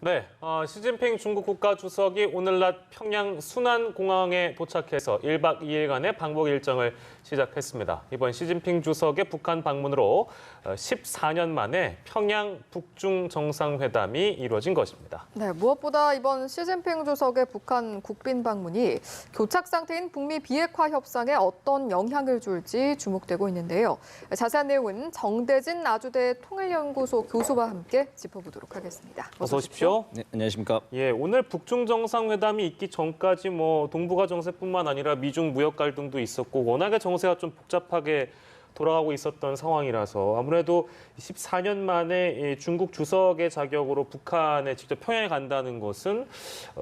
네, 시진핑 중국 국가주석이 오늘 낮 평양 순안공항에 도착해서 1박 2일간의 방북 일정을 시작했습니다. 이번 시진핑 주석의 북한 방문으로 14년 만에 평양 북중 정상회담이 이루어진 것입니다. 네, 무엇보다 이번 시진핑 주석의 북한 국빈 방문이 교착 상태인 북미 비핵화 협상에 어떤 영향을 줄지 주목되고 있는데요. 자세한 내용은 정대진 아주대 통일연구소 교수와 함께 짚어보도록 하겠습니다. 어서 오십시오. 네, 안녕하십니까. 예, 오늘 북중 정상회담이 있기 전까지 동북아 정세뿐만 아니라 미중 무역 갈등도 있었고 워낙에 정세가 좀 복잡하게 돌아가고 있었던 상황이라서 아무래도 14년 만에 중국 주석의 자격으로 북한에 직접 평양에 간다는 것은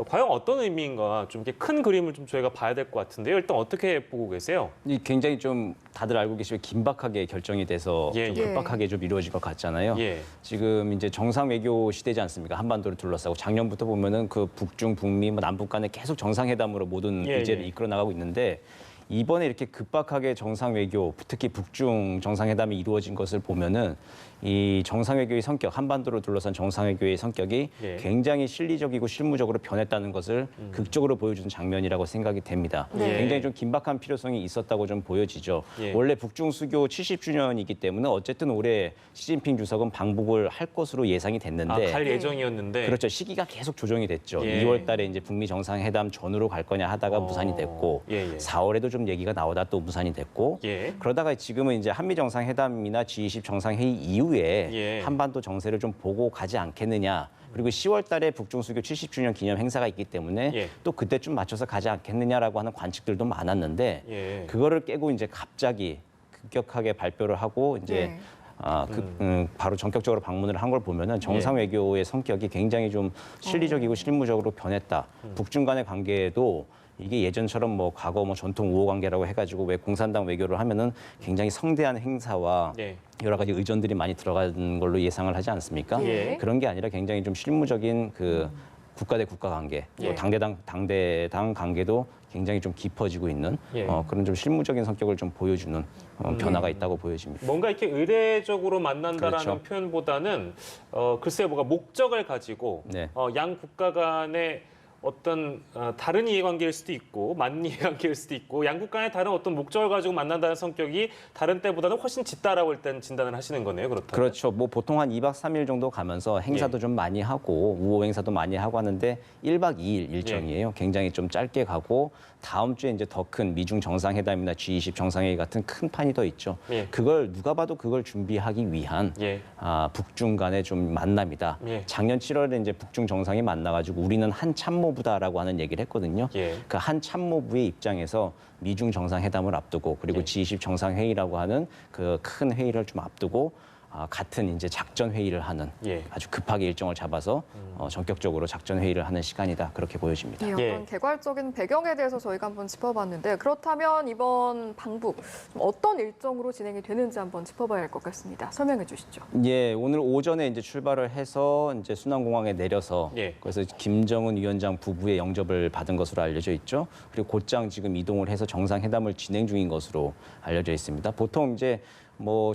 과연 어떤 의미인가 좀 이렇게 큰 그림을 좀 저희가 봐야 될 것 같은데요. 일단 어떻게 보고 계세요? 굉장히 좀 다들 알고 계시고 긴박하게 결정이 돼서 좀 급박하게 좀 이루어질 것 같잖아요. 지금 이제 정상 외교 시대지 않습니까? 한반도를 둘러싸고 작년부터 보면은 그 북중, 북미, 남북 간에 계속 정상회담으로 모든 의제를 이끌어 나가고 있는데 이번에 이렇게 급박하게 정상 외교, 특히 북중 정상회담이 이루어진 것을 보면은 이 정상 외교의 성격, 한반도를 둘러싼 정상 외교의 성격이 굉장히 실리적이고 실무적으로 변했다는 것을 극적으로 보여주는 장면이라고 생각이 됩니다. 굉장히 좀 긴박한 필요성이 있었다고 좀 보여지죠. 원래 북중 수교 70주년이기 때문에 어쨌든 올해 시진핑 주석은 방북을 할 것으로 예상이 됐는데 갈 예정이었는데 그렇죠. 시기가 계속 조정이 됐죠. 2월 달에 이제 북미 정상회담 전후로 갈 거냐 하다가 무산이 됐고 4월에도 좀 얘기가 나오다 또 무산이 됐고 그러다가 지금은 이제 한미 정상회담이나 G20 정상회의 이후에 한반도 정세를 좀 보고 가지 않겠느냐. 그리고 10월 달에 북중 수교 70주년 기념 행사가 있기 때문에 또 그때쯤 맞춰서 가지 않겠느냐라고 하는 관측들도 많았는데 그거를 깨고 이제 갑자기 급격하게 발표를 하고 이제 바로 전격적으로 방문을 한 걸 보면은 정상 외교의 성격이 굉장히 좀 실리적이고 실무적으로 변했다. 북중 간의 관계에도 이게 예전처럼 과거 전통 우호 관계라고 해가지고 왜 공산당 외교를 하면은 굉장히 성대한 행사와 여러 가지 의전들이 많이 들어가는 걸로 예상을 하지 않습니까? 그런 게 아니라 굉장히 좀 실무적인 그 국가 대 국가 관계, 또 당대당 관계도 굉장히 좀 깊어지고 있는 그런 좀 실무적인 성격을 좀 보여주는 변화가 있다고 보여집니다. 뭔가 이렇게 의례적으로 만난다라는 표현보다는 글쎄요, 뭔가 목적을 가지고 양 국가 간의 어떤 다른 이해관계일 수도 있고 맞는 이해관계일 수도 있고 양국 간의 다른 어떤 목적을 가지고 만난다는 성격이 다른 때보다는 훨씬 짙다라고 일단 진단을 하시는 거네요. 그렇다면. 그렇죠. 보통 한 2박 3일 정도 가면서 행사도 좀 많이 하고 우호 행사도 많이 하고 하는데 1박 2일 일정이에요. 굉장히 좀 짧게 가고 다음 주에 이제 더 큰 미중 정상회담이나 G20 정상회의 같은 큰 판이 더 있죠. 그걸 누가 봐도 그걸 준비하기 위한 북중 간의 좀 만남이다. 작년 7월에 이제 북중 정상이 만나가지고 우리는 한 참모부다라고 하는 얘기를 했거든요. 그 한 참모부의 입장에서 미중 정상회담을 앞두고 그리고 G20 정상회의라고 하는 그 큰 회의를 좀 앞두고 같은 이제 작전 회의를 하는 아주 급하게 일정을 잡아서 전격적으로 작전 회의를 하는 시간이다 그렇게 보여집니다. 어떤 개괄적인 배경에 대해서 저희가 한번 짚어봤는데 그렇다면 이번 방북 어떤 일정으로 진행이 되는지 한번 짚어봐야 할 것 같습니다. 설명해 주시죠. 오늘 오전에 이제 출발을 해서 이제 순안공항에 내려서 그래서 김정은 위원장 부부의 영접을 받은 것으로 알려져 있죠. 그리고 곧장 지금 이동을 해서 정상회담을 진행 중인 것으로 알려져 있습니다. 보통 이제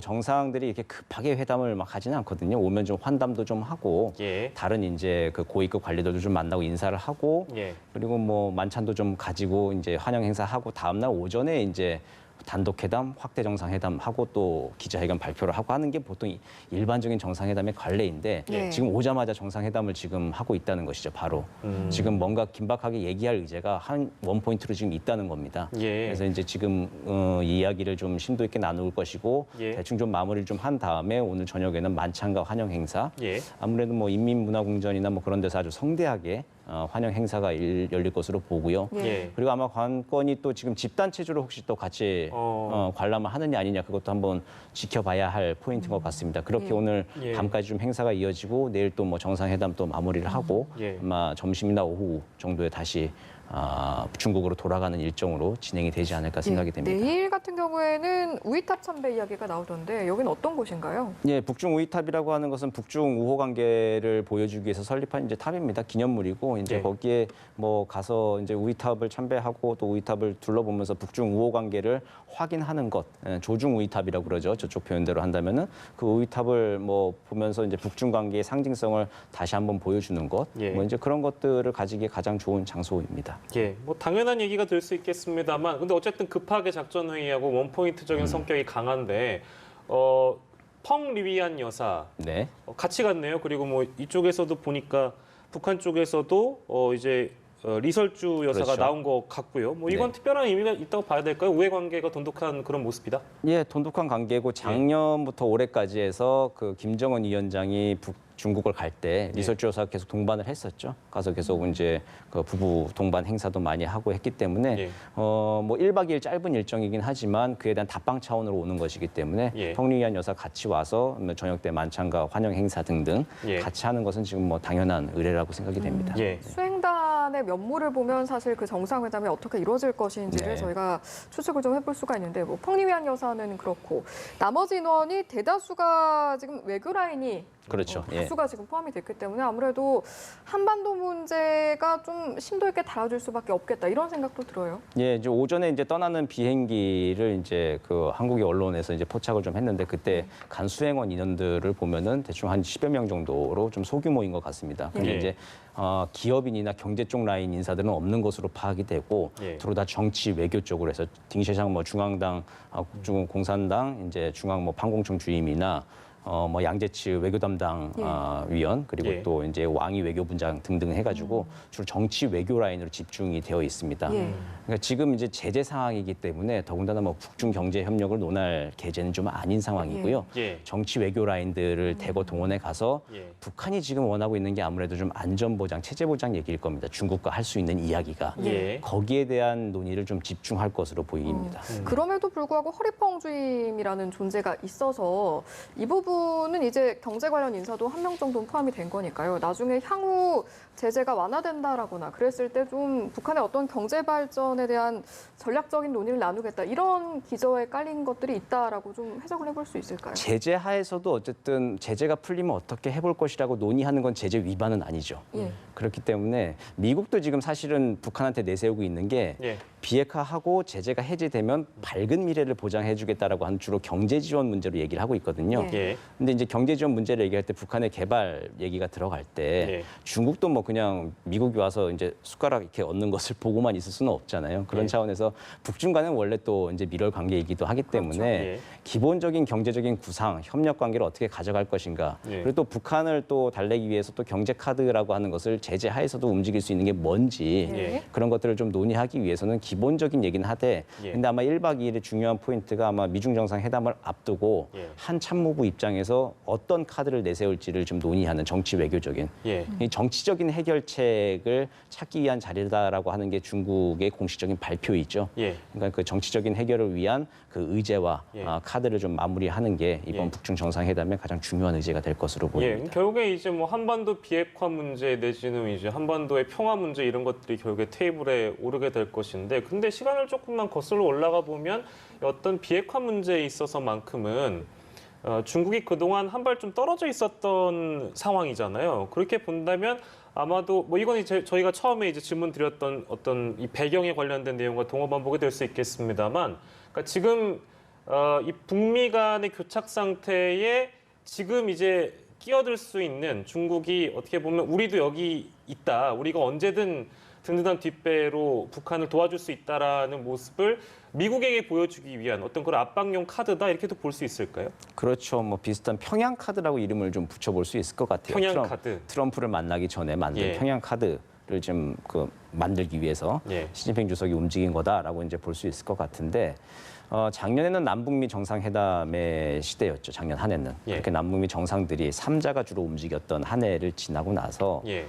정상들이 이렇게 급하게 회담을 막 하지는 않거든요. 오면 좀 환담도 좀 하고 다른 이제 그 고위급 관리들도 좀 만나고 인사를 하고 그리고 만찬도 좀 가지고 이제 환영 행사하고 다음날 오전에 이제 단독회담, 확대 정상회담 하고 또 기자회견 발표를 하고 하는 게 보통 일반적인 정상회담의 관례인데 지금 오자마자 정상회담을 지금 하고 있다는 것이죠. 바로 지금 뭔가 긴박하게 얘기할 의제가 한 원포인트로 지금 있다는 겁니다. 그래서 이제 지금 이 이야기를 좀 심도 있게 나눌 것이고 대충 좀 마무리를 좀 한 다음에 오늘 저녁에는 만찬과 환영 행사 아무래도 인민문화궁전이나 그런 데서 아주 성대하게 환영 행사가 열릴 것으로 보고요. 그리고 아마 관건이 또 지금 집단 체조를 혹시 또 같이 관람을 하느냐 아니냐 그것도 한번 지켜봐야 할 포인트인 것 같습니다. 그렇게 오늘 밤까지 좀 행사가 이어지고 내일 또 정상회담 또 마무리를 하고 아마 점심이나 오후 정도에 다시 중국으로 돌아가는 일정으로 진행이 되지 않을까 생각이 됩니다. 내일 같은 경우에는 우이탑 참배 이야기가 나오던데 여기는 어떤 곳인가요? 예, 북중 우이탑이라고 하는 것은 북중 우호 관계를 보여주기 위해서 설립한 이제 탑입니다. 기념물이고 이제 예. 거기에 뭐 가서 이제 우이탑을 참배하고 또 우이탑을 둘러보면서 북중 우호 관계를 확인하는 것, 조중 우이탑이라고 그러죠. 저쪽 표현대로 한다면은 그 우이탑을 뭐 보면서 이제 북중 관계의 상징성을 다시 한번 보여주는 것, 예. 뭐 이제 그런 것들을 가지기에 가장 좋은 장소입니다. 예, 뭐 당연한 얘기가 될 수 있겠습니다만, 근데 어쨌든 급하게 작전 회의하고 원포인트적인 성격이 강한데, 펑 리위안 여사 네. 같이 갔네요. 그리고 뭐 이쪽에서도 보니까 북한 쪽에서도 이제 리설주 여사가 그렇죠. 나온 것 같고요. 뭐 이건 네. 특별한 의미가 있다고 봐야 될까요? 우회 관계가 돈독한 그런 모습이다. 예, 돈독한 관계고 작년부터 올해까지 해서 그 김정은 위원장이 중국을 갈 때 리설주 여사가 계속 동반을 했었죠. 가서 계속 이제 그 부부 동반 행사도 많이 하고 했기 때문에 예. 뭐 1박 2일 짧은 일정이긴 하지만 그에 대한 답방 차원으로 오는 것이기 때문에 예. 펑리위안 여사 같이 와서 저녁 때 만찬과 환영 행사 등등 예. 같이 하는 것은 지금 뭐 당연한 의례라고 생각이 됩니다. 예. 수행단의 면모를 보면 사실 그 정상회담이 어떻게 이루어질 것인지를 네. 저희가 추측을 좀 해볼 수가 있는데 뭐 펑리위안 여사는 그렇고 나머지 인원이 대다수가 지금 외교 라인이 그렇죠. 예. 다수가 지금 포함이 됐기 때문에 아무래도 한반도 문제가 좀 심도 있게 다뤄질 수밖에 없겠다 이런 생각도 들어요. 예, 이제 오전에 이제 떠나는 비행기를 이제 그 한국의 언론에서 이제 포착을 좀 했는데 그때 간 수행원 인원들을 보면은 대충 한 10여 명 정도로 좀 소규모인 것 같습니다. 근데 예. 이제 기업인이나 경제 쪽 라인 인사들은 없는 것으로 파악이 되고 예. 주로 다 정치 외교 쪽으로 해서 딩셰상 뭐 중앙당, 중공산당, 이제 중앙 뭐 판공청 주임이나 뭐 양재치 외교 담당 위원 그리고 예. 또 이제 왕이 외교분장 등등 해가지고 주로 정치 외교 라인으로 집중이 되어 있습니다. 예. 그러니까 지금 이제 제재 상황이기 때문에 더군다나 뭐 북중 경제 협력을 논할 계제는 좀 아닌 상황이고요. 예. 정치 외교 라인들을 대거 동원해 가서 예. 북한이 지금 원하고 있는 게 아무래도 좀 안전 보장, 체제 보장 얘기일 겁니다. 중국과 할 수 있는 이야기가 예. 거기에 대한 논의를 좀 집중할 것으로 보입니다. 그럼에도 불구하고 허리펑 주임이라는 존재가 있어서 이 부분은 이제 경제 관련 인사도 한 명 정도는 포함이 된 거니까요. 나중에 향후 제재가 완화된다라거나 그랬을 때 좀 북한의 어떤 경제 발전에 대한 전략적인 논의를 나누겠다 이런 기저에 깔린 것들이 있다라고 좀 해석을 해볼 수 있을까요? 제재 하에서도 어쨌든 제재가 풀리면 어떻게 해볼 것이라고 논의하는 건 제재 위반은 아니죠. 예. 그렇기 때문에 미국도 지금 사실은 북한한테 내세우고 있는 게 예. 비핵화하고 제재가 해제되면 밝은 미래를 보장해주겠다라고 하는 주로 경제 지원 문제로 얘기를 하고 있거든요. 예. 예. 근데 이제 경제 지원 문제를 얘기할 때 북한의 개발 얘기가 들어갈 때 예. 중국도 뭐 그냥 미국이 와서 이제 숟가락 이렇게 얻는 것을 보고만 있을 수는 없잖아요. 그런 예. 차원에서 북중 간은 원래 또 이제 밀월 관계이기도 하기 때문에 예. 기본적인 경제적인 구상, 협력 관계를 어떻게 가져갈 것인가. 예. 그리고 또 북한을 또 달래기 위해서 또 경제 카드라고 하는 것을 제재 하에서도 움직일 수 있는 게 뭔지 예. 그런 것들을 좀 논의하기 위해서는 기본적인 얘기는 하되 예. 근데 아마 1박 2일의 중요한 포인트가 아마 미중 정상회담을 앞두고 예. 한 참모부 입장에서 어떤 카드를 내세울지를 좀 논의하는 정치 외교적인 예. 이 정치적인 해결책을 찾기 위한 자리다라고 하는 게 중국의 공식적인 발표이죠. 예. 그러니까 그 정치적인 해결을 위한 그 의제와 예. 카드를 좀 마무리하는 게 이번 예. 북중 정상회담의 가장 중요한 의제가 될 것으로 예, 보입니다. 결국에 이제 뭐 한반도 비핵화 문제 내지는 이제 한반도의 평화 문제 이런 것들이 결국에 테이블에 오르게 될 것인데, 근데 시간을 조금만 거슬러 올라가 보면 어떤 비핵화 문제에 있어서만큼은 중국이 그동안 한 발 좀 떨어져 있었던 상황이잖아요. 그렇게 본다면 아마도 뭐 이건 이제 저희가 처음에 이제 질문 드렸던 어떤 이 배경에 관련된 내용과 동어 반복이 될 수 있겠습니다만, 그러니까 지금 이 북미 간의 교착 상태에 지금 이제 끼어들 수 있는 중국이 어떻게 보면 우리도 여기 있다, 우리가 언제든 든든한 뒷배로 북한을 도와줄 수 있다라는 모습을 미국에게 보여주기 위한 어떤 그런 압박용 카드다 이렇게도 볼 수 있을까요? 그렇죠. 뭐 비슷한 평양 카드라고 이름을 좀 붙여볼 수 있을 것 같아요. 평양 카드. 트럼프를 만나기 전에 만든 예. 평양 카드를 좀 만들기 위해서 예. 시진핑 주석이 움직인 거다라고 이제 볼 수 있을 것 같은데. 작년에는 남북미 정상회담의 시대였죠. 작년 한 해는. 예. 그렇게 남북미 정상들이 3자가 주로 움직였던 한 해를 지나고 나서 예.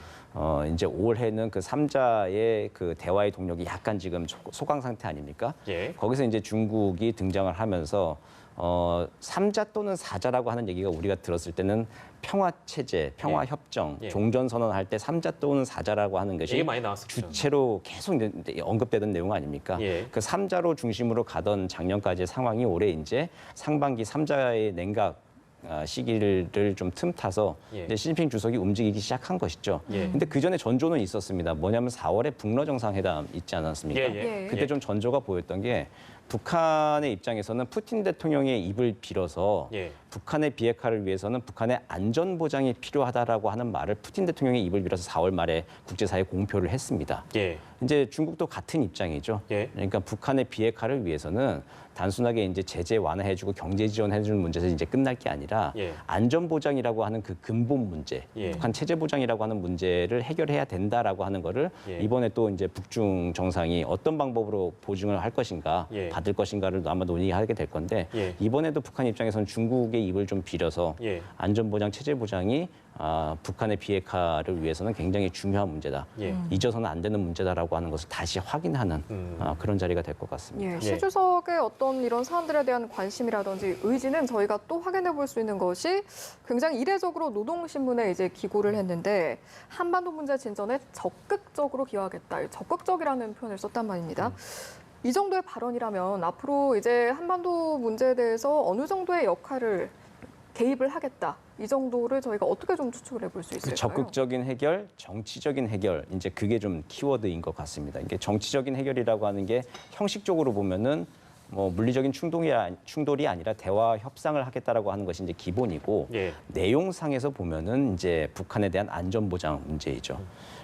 이제 올해는 그 3자의 그 대화의 동력이 약간 지금 소강 상태 아닙니까? 예. 거기서 이제 중국이 등장을 하면서 삼자 또는 사자라고 하는 얘기가 우리가 들었을 때는 평화 체제, 평화 협정, 종전 선언할 때 삼자 또는 사자라고 하는 것이 얘기 많이 나왔었죠. 주체로 계속 언급되던 내용 아닙니까? 그 삼자로 중심으로 가던 작년까지의 상황이 올해 이제 상반기 삼자의 냉각 시기를 좀 틈타서 이제 시진핑 주석이 움직이기 시작한 것이죠. 근데 그 전에 전조는 있었습니다. 뭐냐면 4월에 북러 정상회담 있지 않았습니까? 그때 좀 전조가 보였던 게 북한의 입장에서는 푸틴 대통령의 입을 빌어서 북한의 비핵화를 위해서는 북한의 안전 보장이 필요하다라고 하는 말을 푸틴 대통령의 입을 빌어서 4월 말에 국제사회에 공표를 했습니다. 이제 중국도 같은 입장이죠. 그러니까 북한의 비핵화를 위해서는 단순하게 이제 제재 완화해주고 경제 지원해주는 문제에서 이제 끝날 게 아니라 안전 보장이라고 하는 그 근본 문제, 북한 체제 보장이라고 하는 문제를 해결해야 된다라고 하는 거를 이번에 또 이제 북중 정상이 어떤 방법으로 보증을 할 것인가, 받을 것인가를 아마 논의하게 될 건데 이번에도 북한 입장에서는 중국의 입을 좀 빌어서 안전 보장, 체제 보장이 북한의 비핵화를 위해서는 굉장히 중요한 문제다. 잊어서는 안 되는 문제다라고 하는 것을 다시 확인하는 그런 자리가 될 것 같습니다. 시 주석의 어떤 이런 사안들에 대한 관심이라든지 의지는 저희가 또 확인해 볼 수 있는 것이 굉장히 이례적으로 노동신문에 이제 기고를 했는데 한반도 문제 진전에 적극적으로 기여하겠다. 적극적이라는 표현을 썼단 말입니다. 이 정도의 발언이라면 앞으로 이제 한반도 문제에 대해서 어느 정도의 역할을 개입을 하겠다. 이 정도를 저희가 어떻게 좀 추측을 해볼 수 있을까요? 적극적인 해결, 정치적인 해결, 이제 그게 좀 키워드인 것 같습니다. 이게 정치적인 해결이라고 하는 게 형식적으로 보면은 뭐 물리적인 충돌이 아니라 대화 협상을 하겠다라고 하는 것이 이제 기본이고 내용상에서 보면은 이제 북한에 대한 안전 보장 문제이죠.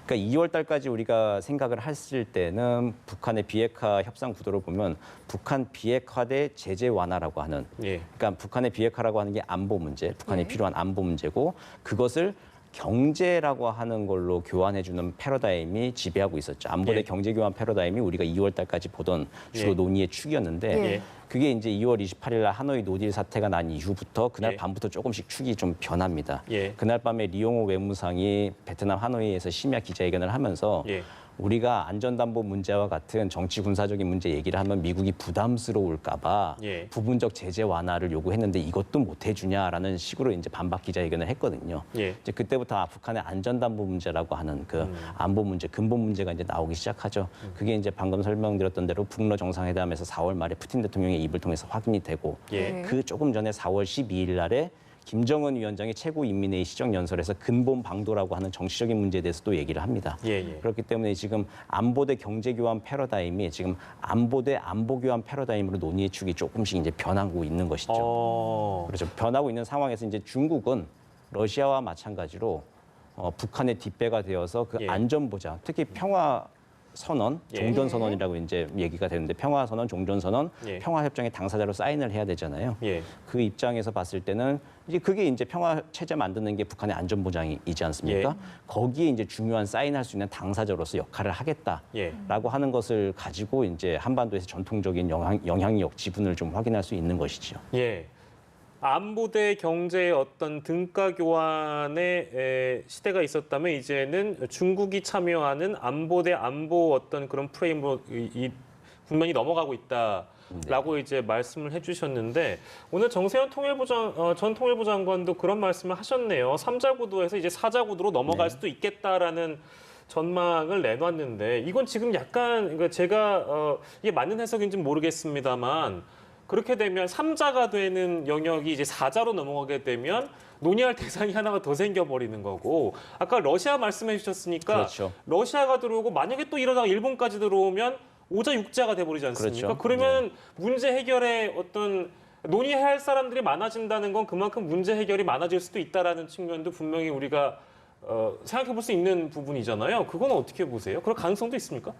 그러니까 2월 달까지 우리가 생각을 했을 때는 북한의 비핵화 협상 구도를 보면 북한 비핵화 대 제재 완화라고 하는 그러니까 북한의 비핵화라고 하는 게 안보 문제, 북한이 필요한 안보 문제고 그것을 경제라고 하는 걸로 교환해주는 패러다임이 지배하고 있었죠. 안보 대 경제 교환 패러다임이 우리가 2월 달까지 보던 주로 논의의 축이었는데 그게 이제 2월 28일 날 하노이 노딜 사태가 난 이후부터 그날 밤부터 조금씩 축이 좀 변합니다. 그날 밤에 리용호 외무상이 베트남 하노이에서 심야 기자회견을 하면서 우리가 안전담보 문제와 같은 정치 군사적인 문제 얘기를 하면 미국이 부담스러울까 봐 부분적 제재 완화를 요구했는데 이것도 못 해주냐라는 식으로 이제 반박 기자회견을 했거든요. 이제 그때부터 북한의 안전담보 문제라고 하는 그 안보 문제, 근본 문제가 이제 나오기 시작하죠. 그게 이제 방금 설명드렸던 대로 북러 정상회담에서 4월 말에 푸틴 대통령의 입을 통해서 확인이 되고 그 조금 전에 4월 12일 날에 김정은 위원장이 최고인민회의 시정연설에서 근본 방도라고 하는 정치적인 문제에 대해서 또 얘기를 합니다. 그렇기 때문에 지금 안보 대 경제교환 패러다임이 지금 안보 대 안보교환 패러다임으로 논의의 축이 조금씩 이제 변하고 있는 것이죠. 그렇죠. 변하고 있는 상황에서 이제 중국은 러시아와 마찬가지로 북한의 뒷배가 되어서 그 안전보장, 특히 평화 선언, 종전선언이라고 이제 얘기가 되는데 평화선언, 종전선언, 평화협정의 당사자로 사인을 해야 되잖아요. 그 입장에서 봤을 때는 이제 그게 이제 평화체제 만드는 게 북한의 안전보장이지 않습니까? 거기에 이제 중요한 사인할 수 있는 당사자로서 역할을 하겠다라고 하는 것을 가지고 이제 한반도에서 전통적인 영향력, 지분을 좀 확인할 수 있는 것이죠. 안보 대 경제의 어떤 등가 교환의 시대가 있었다면 이제는 중국이 참여하는 안보 대 안보 어떤 그런 프레임으로 분명히 넘어가고 있다라고 이제 말씀을 해주셨는데 오늘 정세현 전 통일부 장관도 그런 말씀을 하셨네요. 3자 구도에서 이제 4자 구도로 넘어갈 수도 있겠다라는 전망을 내놨는데 이건 지금 약간 그러니까 제가 이게 맞는 해석인지는 모르겠습니다만 그렇게 되면 3자가 되는 영역이 이제 4자로 넘어가게 되면 논의할 대상이 하나가 더 생겨버리는 거고 아까 러시아 말씀해 주셨으니까 러시아가 들어오고 만약에 또 이러다가 일본까지 들어오면 5자, 6자가 돼버리지 않습니까? 그러면 문제 해결에 어떤 논의해야 할 사람들이 많아진다는 건 그만큼 문제 해결이 많아질 수도 있다라는 측면도 분명히 우리가 생각해 볼 수 있는 부분이잖아요. 그건 어떻게 보세요? 그럴 가능성도 있습니까?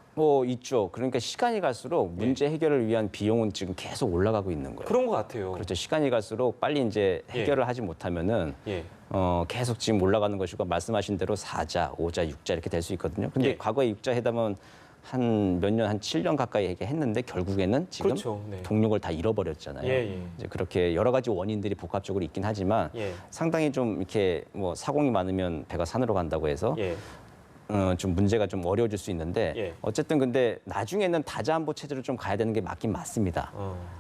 있죠. 그러니까 시간이 갈수록 문제 해결을 위한 비용은 지금 계속 올라가고 있는 거예요. 그런 것 같아요. 그렇죠. 시간이 갈수록 빨리 이제 해결을 하지 못하면은 계속 지금 올라가는 것이고 말씀하신 대로 4자, 5자, 6자 이렇게 될 수 있거든요. 근데 과거에 6자 회담은 한 몇 년, 한 7년 가까이 했는데 결국에는 지금 동력을 다 잃어버렸잖아요. 이제 그렇게 여러 가지 원인들이 복합적으로 있긴 하지만 상당히 좀 이렇게 뭐 사공이 많으면 배가 산으로 간다고 해서 좀 문제가 좀 어려워질 수 있는데 예. 어쨌든 근데 나중에는 다자안보 체제로 좀 가야 되는 게 맞긴 맞습니다.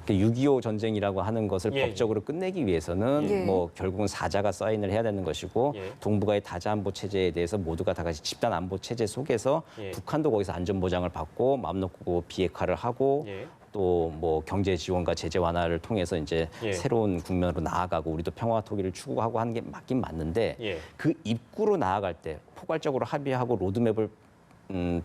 6.25 전쟁이라고 하는 것을 예, 법적으로 끝내기 위해서는 예. 뭐 결국은 사자가 사인을 해야 되는 것이고 예. 동북아의 다자안보 체제에 대해서 모두가 다 같이 집단 안보 체제 속에서 예. 북한도 거기서 안전 보장을 받고 마음 놓고 비핵화를 하고 예. 또 뭐 경제 지원과 제재 완화를 통해서 이제 예. 새로운 국면으로 나아가고 우리도 평화 토기를 추구하고 하는 게 맞긴 맞는데 예. 그 입구로 나아갈 때 포괄적으로 합의하고 로드맵을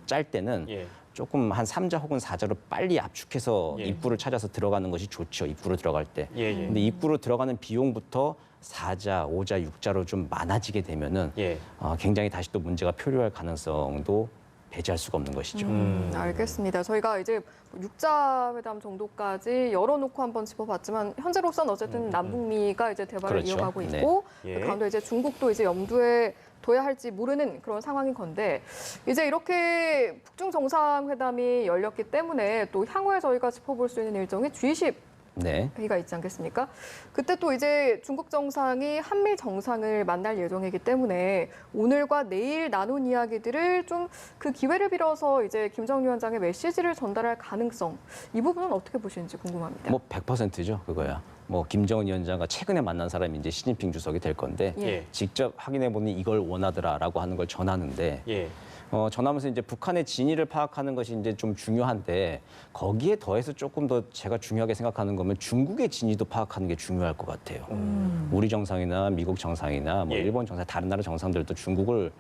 짤 때는 예. 조금 한 3자 혹은 4자로 빨리 압축해서 예. 입구를 찾아서 들어가는 것이 좋죠. 입구로 들어갈 때. 예. 예. 근데 입구로 들어가는 비용부터 4자, 5자, 6자로 좀 많아지게 되면은 예. 굉장히 다시 또 문제가 표류할 가능성도 배제할 수가 없는 것이죠. 알겠습니다. 저희가 이제 6자 회담 정도까지 열어놓고 한번 짚어봤지만 현재로서는 어쨌든 남북미가 이제 대화를 그렇죠. 이어가고 네. 있고 예. 그 가운데 이제 중국도 이제 염두에 둬야 할지 모르는 그런 상황인 건데 이제 이렇게 북중 정상회담이 열렸기 때문에 또 향후에 저희가 짚어볼 수 있는 일정이 G20 네. 회의가 있지 않겠습니까? 그때 또 이제 중국 정상이 한미 정상을 만날 예정이기 때문에 오늘과 내일 나눈 이야기들을 좀 그 기회를 빌어서 이제 김정은 위원장의 메시지를 전달할 가능성 이 부분은 어떻게 보시는지 궁금합니다. 뭐 100%죠, 그거야. 뭐 김정은 위원장과 최근에 만난 사람이 이제 시진핑 주석이 될 건데 예. 직접 확인해 보니 이걸 원하더라라고 하는 걸 전하는데 예. 전하면서 이제 북한의 진위를 파악하는 것이 이제 좀 중요한데 거기에 더해서 조금 더 제가 중요하게 생각하는 거면 중국의 진위도 파악하는 게 중요할 것 같아요. 우리 정상이나 미국 정상이나 뭐 예. 일본 정상, 다른 나라 정상들도 중국을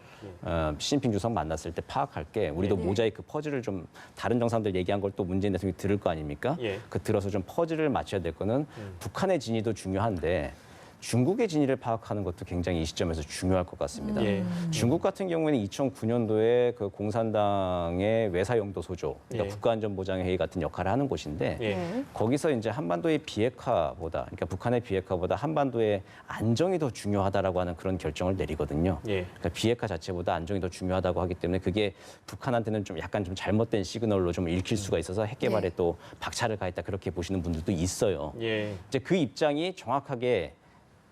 시진핑 주석 만났을 때 파악할 게 우리도 예. 모자이크 퍼즐을 좀 다른 정상들 얘기한 걸 또 문재인 대통령이 들을 거 아닙니까? 예. 그 들어서 좀 퍼즐을 맞춰야 될 거는 북한의 진위도 중요한데 중국의 진위를 파악하는 것도 굉장히 이 시점에서 중요할 것 같습니다. 예. 중국 같은 경우에는 2009년도에 그 공산당의 외사용도 소조, 그러니까 예. 국가안전보장회의 같은 역할을 하는 곳인데 예. 네. 거기서 이제 한반도의 비핵화보다, 그러니까 북한의 비핵화보다 한반도의 안정이 더 중요하다라고 하는 그런 결정을 내리거든요. 예. 그러니까 비핵화 자체보다 안정이 더 중요하다고 하기 때문에 그게 북한한테는 좀 약간 좀 잘못된 시그널로 좀 읽힐 수가 있어서 핵 개발에 예. 또 박차를 가했다 그렇게 보시는 분들도 있어요. 예. 이제 그 입장이 정확하게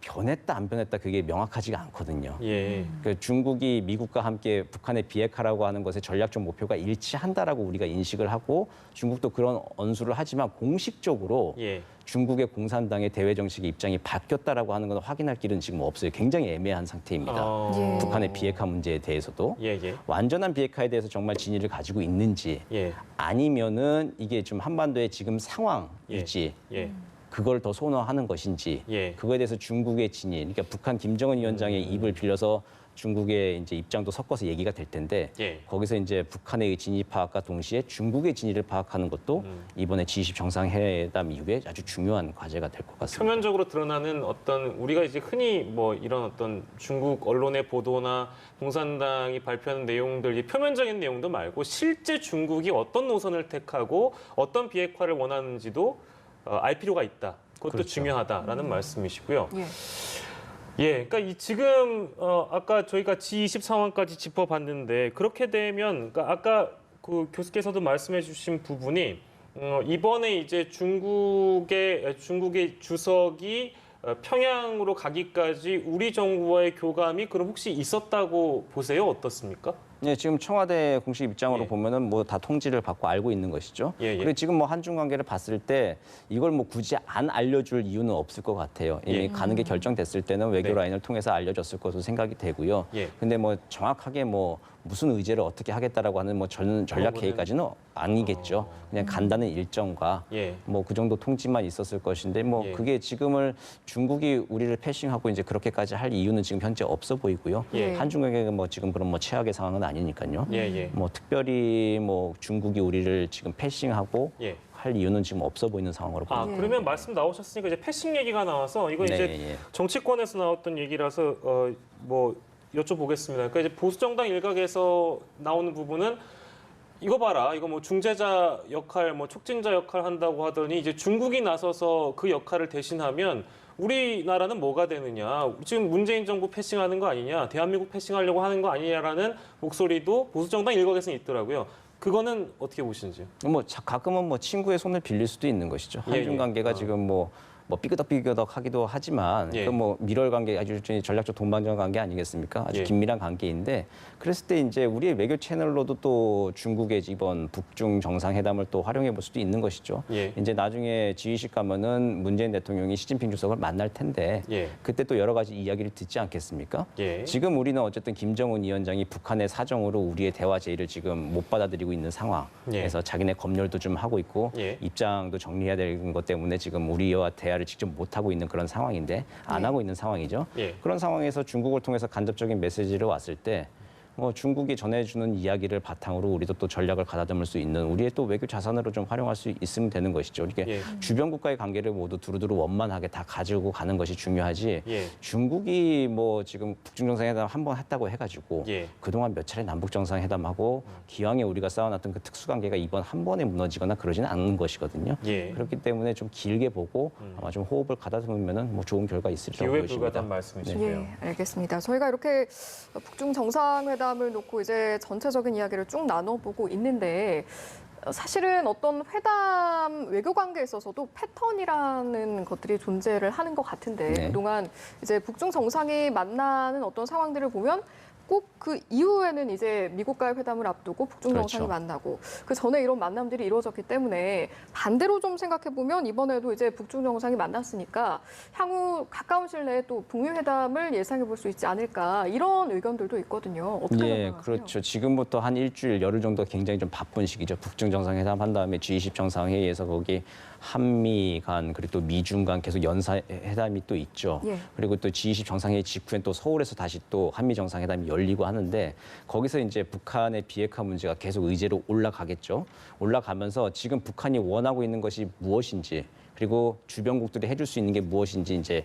변했다 안 변했다 그게 명확하지가 않거든요. 예. 그 중국이 미국과 함께 북한의 비핵화라고 하는 것의 전략적 목표가 일치한다라고 우리가 인식을 하고 중국도 그런 언수를 하지만 공식적으로 예. 중국의 공산당의 대외 정책의 입장이 바뀌었다라고 하는 건 확인할 길은 지금 없어요. 굉장히 애매한 상태입니다. 예. 북한의 비핵화 문제에 대해서도 예. 예. 완전한 비핵화에 대해서 정말 진위를 가지고 있는지 예. 아니면은 이게 좀 한반도의 지금 상황일지 예. 그걸 더 선호하는 것인지 예. 그거에 대해서 중국의 진위, 그러니까 북한 김정은 위원장의 입을 빌려서 중국의 이제 입장도 섞어서 얘기가 될 텐데 예. 거기서 이제 북한의 진위 파악과 동시에 중국의 진위를 파악하는 것도 이번에 G20 정상회담 이후에 아주 중요한 과제가 될 것 같습니다. 표면적으로 드러나는 어떤 우리가 이제 흔히 뭐 이런 어떤 중국 언론의 보도나 공산당이 발표하는 내용들, 이 표면적인 내용도 말고 실제 중국이 어떤 노선을 택하고 어떤 비핵화를 원하는지도 알 필요가 있다. 그것도 그렇죠. 중요하다라는 말씀이시고요. 예. 예, 그러니까 이 지금 아까 저희가 G20 상황까지 짚어봤는데 그렇게 되면 그러니까 아까 그 교수께서도 말씀해주신 부분이 이번에 이제 중국의 주석이 평양으로 가기까지 우리 정부와의 교감이 그럼 혹시 있었다고 보세요? 어떻습니까? 네, 지금 청와대 공식 입장으로 예. 보면은 뭐 다 통지를 받고 알고 있는 것이죠. 예, 예. 그리고 지금 뭐 한중 관계를 봤을 때 이걸 뭐 굳이 안 알려줄 이유는 없을 것 같아요. 이미 예. 가는 게 결정됐을 때는 외교 네. 라인을 통해서 알려졌을 것으로 생각이 되고요. 예. 근데 뭐 정확하게 뭐 무슨 의제를 어떻게 하겠다라고 하는 뭐 전략 회의까지는 아니겠죠. 그냥 간다는 일정과 예. 뭐 그 정도 통지만 있었을 것인데 뭐 예. 그게 지금을 중국이 우리를 패싱하고 이제 그렇게까지 할 이유는 지금 현재 없어 보이고요. 예. 한중 관계가 뭐 지금 그런 뭐 최악의 상황은 아니니까요. 예, 예. 뭐 특별히 뭐 중국이 우리를 지금 패싱하고 예. 할 이유는 지금 없어 보이는 상황으로 아, 보입니다. 그러면 말씀 나오셨으니까 이제 패싱 얘기가 나와서 이건 네, 이제 예. 정치권에서 나왔던 얘기라서 뭐 여쭤보겠습니다. 그러니까 이제 보수정당 일각에서 나오는 부분은 이거 봐라, 이거 뭐 중재자 역할, 뭐 촉진자 역할 한다고 하더니 이제 중국이 나서서 그 역할을 대신하면 우리나라는 뭐가 되느냐? 지금 문재인 정부 패싱하는 거 아니냐? 대한민국 패싱하려고 하는 거 아니냐라는 목소리도 보수정당 일각에서는 있더라고요. 그거는 어떻게 보시는지요? 뭐 가끔은 뭐 친구의 손을 빌릴 수도 있는 것이죠. 예, 한중 예. 관계가 지금 뭐 뭐 삐그덕삐그덕하기도 하지만 예. 그 뭐 밀월 관계 아주 전략적 동반자 관계 아니겠습니까? 아주 예. 긴밀한 관계인데 그랬을 때 이제 우리의 외교 채널로도 또 중국의 이번 북중 정상회담을 또 활용해 볼 수도 있는 것이죠. 예. 이제 나중에 G20 가면은 문재인 대통령이 시진핑 주석을 만날 텐데 예. 그때 또 여러 가지 이야기를 듣지 않겠습니까? 예. 지금 우리는 어쨌든 김정은 위원장이 북한의 사정으로 우리의 대화 제의를 지금 못 받아들이고 있는 상황에서 자기네 검열도 좀 하고 있고 예. 입장도 정리해야 되는 것 때문에 지금 우리와 대화를 직접 못 하고 있는 그런 상황인데 안 하고 있는 상황이죠. 예. 그런 상황에서 중국을 통해서 간접적인 메시지를 왔을 때 중국이 전해주는 이야기를 바탕으로 우리도 또 전략을 가다듬을 수 있는 우리의 또 외교 자산으로 좀 활용할 수 있으면 되는 것이죠. 이게 예. 주변 국가의 관계를 모두 두루두루 원만하게 다 가지고 가는 것이 중요하지. 예. 중국이 뭐 지금 북중 정상회담 한 번 했다고 해가지고 예. 그동안 몇 차례 남북 정상회담하고 기왕에 우리가 쌓아놨던 그 특수관계가 이번 한 번에 무너지거나 그러지는 않는 것이거든요. 예. 그렇기 때문에 좀 길게 보고 아마 좀 호흡을 가다듬으면은 뭐 좋은 결과 있으리라고 기회 보여집니다. 불가단 말씀이시네요. 예, 알겠습니다. 저희가 이렇게 북중 정상회담을 놓고 이제 전체적인 이야기를 쭉 나눠보고 있는데 사실은 어떤 회담 외교 관계에 있어서도 패턴이라는 것들이 존재를 하는 것 같은데 네. 그동안 이제 북중 정상이 만나는 어떤 상황들을 보면 꼭 그 이후에는 이제 미국과의 회담을 앞두고 북중 정상이 그렇죠. 만나고 그 전에 이런 만남들이 이루어졌기 때문에 반대로 좀 생각해 보면 이번에도 이제 북중 정상이 만났으니까 향후 가까운 시일 내에 또 북미 회담을 예상해 볼 수 있지 않을까 이런 의견들도 있거든요. 어떻게 예, 생각하세요? 그렇죠. 지금부터 한 일주일, 열흘 정도 굉장히 좀 바쁜 시기죠. 북중 정상회담 한 다음에 G20 정상회의에서 거기 한미 간 그리고 또 미중 간 계속 연사 회담이 또 있죠. 예. 그리고 또 G20 정상회의 직후엔 또 서울에서 다시 또 한미 정상회담이 열리고 하는데 거기서 이제 북한의 비핵화 문제가 계속 의제로 올라가겠죠. 올라가면서 지금 북한이 원하고 있는 것이 무엇인지 그리고 주변국들이 해줄 수 있는 게 무엇인지 이제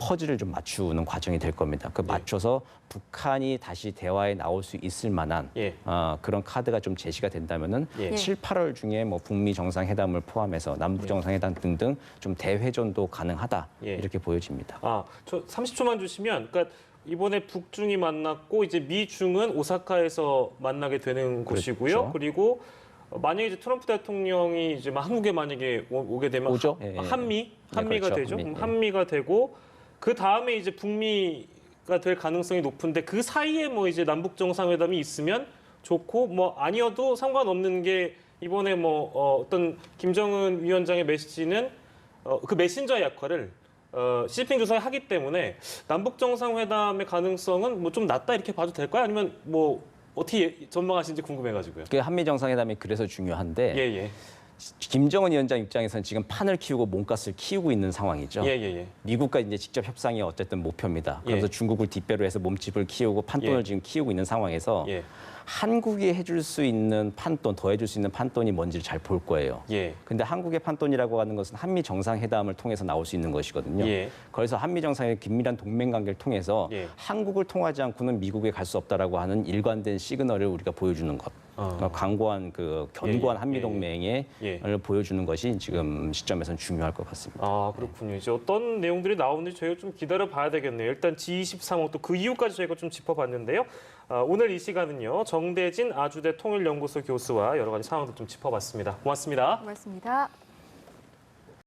퍼즐을 좀 맞추는 과정이 될 겁니다. 그 맞춰서 북한이 다시 대화에 나올 수 있을 만한 예. 그런 카드가 좀 제시가 된다면은 예. 7, 8월 중에 뭐 북미 정상회담을 포함해서 남북 정상회담 등등 좀 대회전도 가능하다 예. 이렇게 보여집니다. 저 30초만 주시면, 그러니까 이번에 북중이 만났고 이제 미중은 오사카에서 만나게 되는 곳이고요. 그리고 만약에 이제 트럼프 대통령이 이제 막 한국에 만약에 오게 되면 오죠? 예, 예. 한미가 그렇죠. 되죠. 한미, 그럼 예. 한미가 되고 그 다음에 이제 북미가 될 가능성이 높은데 그 사이에 뭐 이제 남북 정상회담이 있으면 좋고 뭐 아니어도 상관없는 게 이번에 뭐 어떤 김정은 위원장의 메시지는 그 메신저의 역할을 시진핑 주석이 하기 때문에 남북 정상회담의 가능성은 뭐 좀 낮다 이렇게 봐도 될까요? 아니면 뭐 어떻게 전망하시는지 궁금해가지고요. 그 한미 정상회담이 그래서 중요한데 예예. 김정은 위원장 입장에서는 지금 판을 키우고 몸값을 키우고 있는 상황이죠. 예예예. 미국과 이제 직접 협상이 어쨌든 목표입니다. 그래서 예. 중국을 뒷배로 해서 몸집을 키우고 판돈을 예. 지금 키우고 있는 상황에서 예. 한국이 해줄 수 있는 판돈, 더 해줄 수 있는 판돈이 뭔지를 잘 볼 거예요. 예. 근데 한국의 판돈이라고 하는 것은 한미 정상회담을 통해서 나올 수 있는 것이거든요. 예. 그래서 한미 정상의 긴밀한 동맹 관계를 통해서 예. 한국을 통하지 않고는 미국에 갈 수 없다라고 하는 일관된 시그널을 우리가 보여주는 것. 그러니까 강고한 그 견고한 예, 예, 한미 예, 동맹을 예. 보여주는 것이 지금 시점에서는 중요할 것 같습니다. 그렇군요. 이제 어떤 내용들이 나오는지 저희가 좀 기다려 봐야 되겠네요. 일단 G20 상황 또 그 이후까지 저희가 좀 짚어봤는데요. 오늘 이 시간은요. 정대진 아주대 통일연구소 교수와 여러 가지 상황들 좀 짚어봤습니다. 고맙습니다. 고맙습니다.